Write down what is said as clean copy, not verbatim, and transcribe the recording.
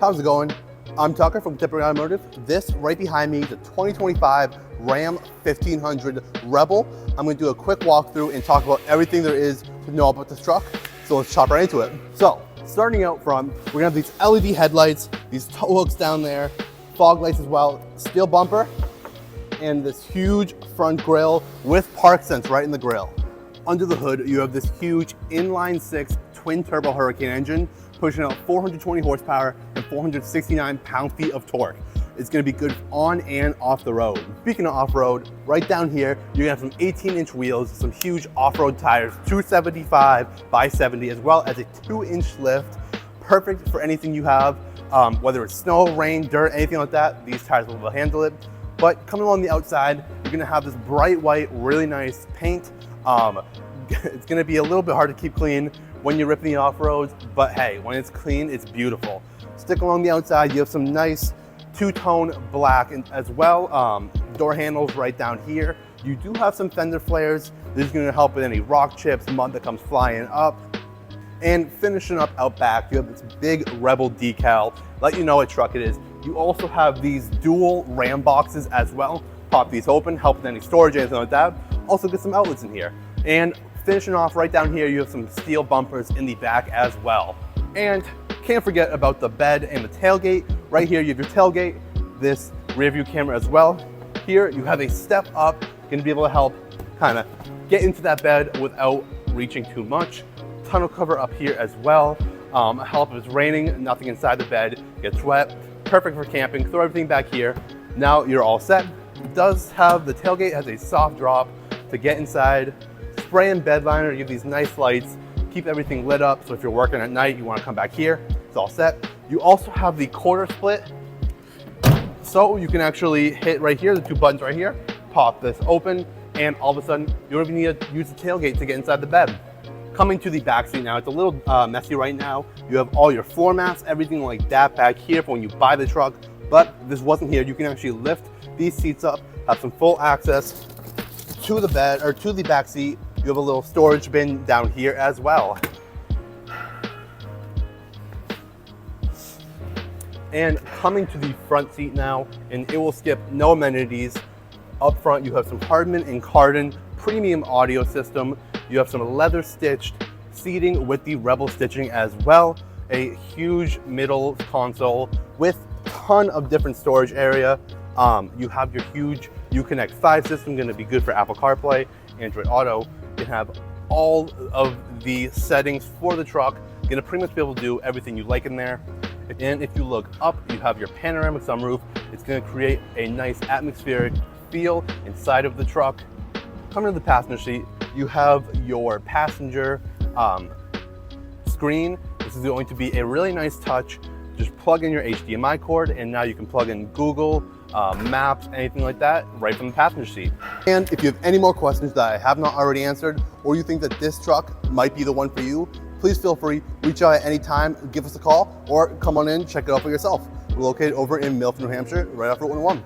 How's it going? I'm Tucker from Automotive. This right behind me is a 2025 Ram 1500 Rebel. I'm going to do a quick walkthrough and talk about everything there is to know about this truck. So let's chop right into it. So starting out front, we're going to have these LED headlights, these tow hooks down there, fog lights as well, steel bumper, and this huge front grille with park sense right in the grille. Under the hood, you have this huge inline-six twin turbo Hurricane engine pushing out 420 horsepower and 469 pound-feet of torque. It's going to be good on and off the road. Speaking of off-road, right down here, you're going to have some 18-inch wheels, some huge off-road tires, 275 by 70, as well as a 2-inch lift, perfect for anything you have, whether it's snow, rain, dirt, anything like that. These tires will handle it. But coming along the outside, you're going to have this bright white, really nice paint. It's going to be a little bit hard to keep clean when you're ripping the off-roads, but hey, when it's clean, it's beautiful. Stick along the outside, you have some nice two-tone black and as well. Door handles right down here. You do have some fender flares. This is going to help with any rock chips, mud that comes flying up. And finishing up out back, you have this big Rebel decal, let you know what truck it is. You also have these dual Ram boxes as well. Pop these open, help with any storage, anything like that. Also get some outlets in here. And finishing off right down here, you have some steel bumpers in the back as well. And can't forget about the bed and the tailgate. Right here, you have your tailgate, this rear view camera as well. Here, you have a step up, going to be able to help kind of get into that bed without reaching too much. Tonneau cover up here as well. Help if it's raining, nothing inside the bed gets wet. Perfect for camping. Throw everything back here. Now you're all set. It does have, the tailgate has a soft drop to get inside. Spray and bed liner, you have these nice lights, keep everything lit up, so if you're working at night, you want to come back here, it's all set. You also have the quarter split, so you can actually hit right here, the two buttons right here, pop this open, and all of a sudden, you don't even need to use the tailgate to get inside the bed. Coming to the back seat now, it's a little messy right now. You have all your floor mats, everything like that back here for when you buy the truck, but if this wasn't here, you can actually lift these seats up, have some full access to the bed, or to the back seat. You have a little storage bin down here as well. And coming to the front seat now, and it will skip no amenities. Up front, you have some Hardman and Cardin premium audio system. You have some leather stitched seating with the Rebel stitching as well. A huge middle console with a ton of different storage area. You have your huge Uconnect 5 system, going to be good for Apple CarPlay, Android Auto. You can have all of the settings for the truck. You're going to pretty much be able to do everything you like in there. And if you look up, you have your panoramic sunroof. It's going to create a nice atmospheric feel inside of the truck. Coming to the passenger seat, you have your passenger screen. This is going to be a really nice touch. Just plug in your HDMI cord, and now you can plug in Google, Maps, anything like that, right from the passenger seat. And if you have any more questions that I have not already answered, or you think that this truck might be the one for you, please feel free, reach out at any time, give us a call, or come on in, check it out for yourself. We're located over in Milford, New Hampshire, right off Route 101.